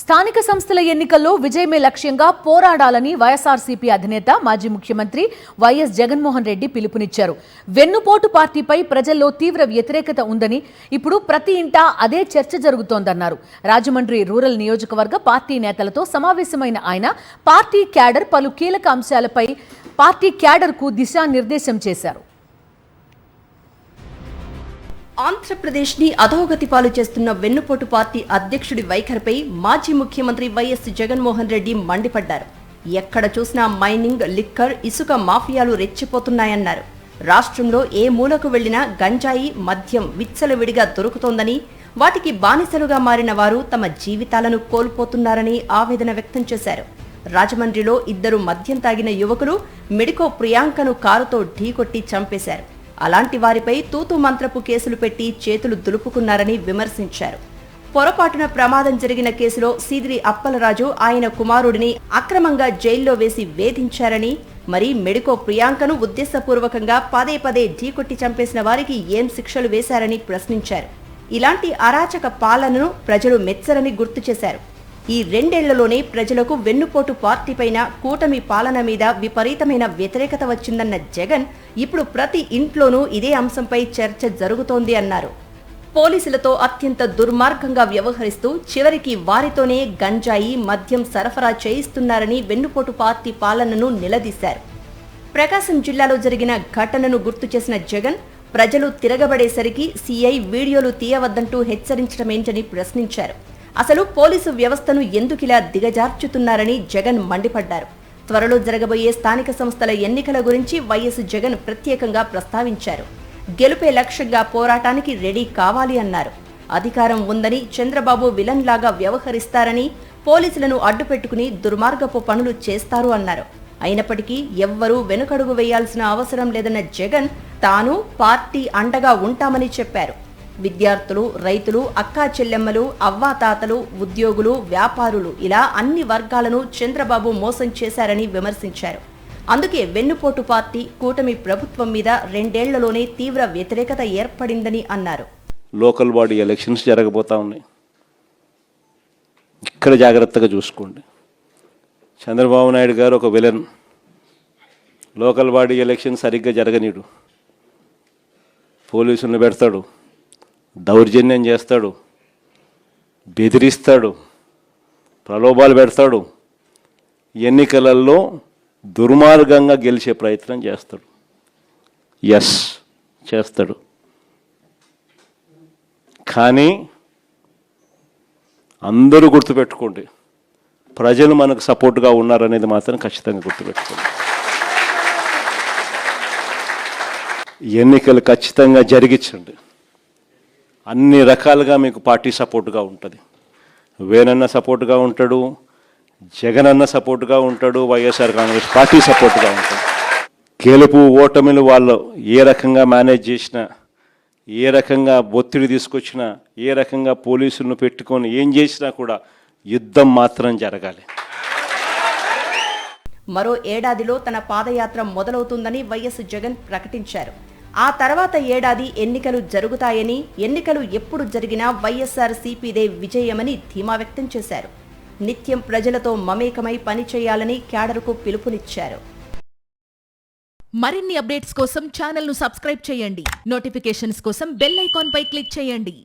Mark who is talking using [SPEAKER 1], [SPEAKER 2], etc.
[SPEAKER 1] స్థానిక సంస్థల ఎన్నికల్లో విజయమే లక్ష్యంగా పోరాడాలని వైఎస్ఆర్సీపీ అధినేత మాజీ ముఖ్యమంత్రి వైఎస్ జగన్మోహన్ రెడ్డి పిలుపునిచ్చారు. వెన్నుపోటు పార్టీపై ప్రజల్లో తీవ్ర వ్యతిరేకత ఉందని, ఇప్పుడు ప్రతి ఇంటా అదే చర్చ జరుగుతోందన్నారు. రాజమండ్రి రూరల్ నియోజకవర్గ పార్టీ నేతలతో సమావేశమైన ఆయన పార్టీ క్యాడర్ పలు కీలక అంశాలపై పార్టీ క్యాడర్కు దిశానిర్దేశం చేశారు.
[SPEAKER 2] ఆంధ్రప్రదేశ్ ని అధోగతి పాలు చేస్తున్న వెన్నుపోటు పార్టీ అధ్యక్షుడి వైఖరిపై మాజీ ముఖ్యమంత్రి వైఎస్ జగన్మోహన్ రెడ్డి మండిపడ్డారు. ఎక్కడ చూసినా మైనింగ్, లిక్కర్, ఇసుక మాఫియాలు రెచ్చిపోతున్నాయన్నారు. రాష్ట్రంలో ఏ మూలకు వెళ్లినా గంజాయి, మద్యం విచ్చలవిడిగా దొరుకుతోందని, వాటికి బానిసలుగా మారిన వారు తమ జీవితాలను కోల్పోతున్నారని ఆవేదన వ్యక్తం చేశారు. రాజమండ్రిలో 2 మద్యం తాగిన యువకులు మెడికో ప్రియాంకను కారుతో ఢీకొట్టి చంపేశారు. అలాంటి వారిపై తూతు మంత్రపు కేసులు పెట్టి చేతులు దులుపుకున్నారని విమర్శించారు. పొరపాటున ప్రమాదం జరిగిన కేసులో సీదిరి అప్పలరాజు ఆయన కుమారుడిని అక్రమంగా జైల్లో వేసి వేధించారని, మరి మెడికో ప్రియాంకను ఉద్దేశపూర్వకంగా పదే ఢీకొట్టి చంపేసిన వారికి ఏం శిక్షలు వేశారని ప్రశ్నించారు. ఇలాంటి అరాచక పాలనను ప్రజలు మెచ్చరని గుర్తు చేశారు. ఈ 2 ఏళ్లలోనే ప్రజలకు వెన్నుపోటు పార్టీపైన, కూటమి పాలన మీద విపరీతమైన వ్యతిరేకత వచ్చిందన్న జగన్ ఇప్పుడు ప్రతి ఇంట్లోనూ ఇదే అంశంపై చర్చ జరుగుతోంది అన్నారు. పోలీసులతో అత్యంత దుర్మార్గంగా వ్యవహరిస్తూ చివరికి వారితోనే గంజాయి, మద్యం సరఫరా చేయిస్తున్నారని వెన్నుపోటు పార్టీ పాలనను నిలదీశారు. ప్రకాశం జిల్లాలో జరిగిన ఘటనను గుర్తు చేసిన జగన్ ప్రజలు తిరగబడేసరికి సీఐ వీడియోలు తీయవద్దంటూ హెచ్చరించడమేంటని ప్రశ్నించారు. అసలు పోలీసు వ్యవస్థను ఎందుకిలా దిగజార్చుతున్నారని జగన్ మండిపడ్డారు. త్వరలో జరగబోయే స్థానిక సంస్థల ఎన్నికల గురించి వైఎస్ జగన్ ప్రత్యేకంగా ప్రస్తావించారు. గెలుపే లక్ష్యంగా పోరాటానికి రెడీ కావాలి అన్నారు. అధికారం ఉందని చంద్రబాబు విలన్ లాగా వ్యవహరిస్తారని, పోలీసులను అడ్డుపెట్టుకుని దుర్మార్గపు పనులు చేస్తారు అన్నారు. అయినప్పటికీ ఎవ్వరూ వెనుకడుగు వేయాల్సిన అవసరం లేదన్న జగన్ తాను, పార్టీ అండగా ఉంటామని చెప్పారు. విద్యార్థులు, రైతులు, అక్కా చెల్లెమ్మలు, అవ్వాతాతలు, ఉద్యోగులు, వ్యాపారులు ఇలా అన్ని వర్గాలను చంద్రబాబు మోసం చేశారని విమర్శించారు. అందుకే వెన్నుపోటు పార్టీ, కూటమి ప్రభుత్వం మీద 2 ఏళ్లలోనే తీవ్ర వ్యతిరేకత ఏర్పడిందని అన్నారు.
[SPEAKER 3] లోకల్ బాడీ ఎలక్షన్స్ జరగబోతా ఉన్నాయి. ఇక్కడ జాగ్రత్తగా చూసుకోండి. చంద్రబాబు నాయుడు గారు ఒక విలన్. లోకల్ బాడీ ఎలక్షన్ సరిగ్గా జరగనీడు. పోలీసులను పెడతాడు, దౌర్జన్యం చేస్తాడు, బెదిరిస్తాడు, ప్రలోభాలు పెడతాడు, ఎన్నికలలో దుర్మార్గంగా గెలిచే ప్రయత్నం చేస్తాడు. చేస్తాడు. కానీ అందరూ గుర్తుపెట్టుకోండి, ప్రజలు మనకు సపోర్ట్గా ఉన్నారనేది మాత్రం ఖచ్చితంగా గుర్తుపెట్టుకోండి. ఎన్నికలు ఖచ్చితంగా జరిగించండి. అన్ని రకాలుగా మీకు పార్టీ సపోర్ట్గా ఉంటుంది. వేనన్న సపోర్ట్గా ఉంటాడు, జగనన్న సపోర్ట్గా ఉంటాడు, వైఎస్ఆర్ కాంగ్రెస్ పార్టీ సపోర్ట్గా ఉంటాడు. గెలుపు ఓటమిలు వాళ్ళు ఏ రకంగా మేనేజ్ చేసినా, ఏ రకంగా ఒత్తిడి తీసుకొచ్చినా, ఏ రకంగా పోలీసులను పెట్టుకొని ఏం చేసినా కూడా యుద్ధం మాత్రం జరగాలి.
[SPEAKER 2] మరో ఏడాదిలో తన పాదయాత్ర మొదలవుతుందని వైఎస్ జగన్ ప్రకటించారు. ఆ తర్వాత ఏడాది ఎన్నికలు జరుగుతాయని, ఎన్నికలు ఎప్పుడు జరిగినా వైఎస్ఆర్సీపీదే విజయమని ధీమా వ్యక్తం చేశారు. నిత్యం ప్రజలతో మమేకమై పనిచేయాలని క్యాడర్కు పిలుపునిచ్చారు.
[SPEAKER 4] మరిన్ని అప్డేట్స్ కోసం ఛానల్ను సబ్స్క్రైబ్ చేయండి. నోటిఫికేషన్స్ కోసం బెల్ ఐకాన్ పై క్లిక్ చేయండి.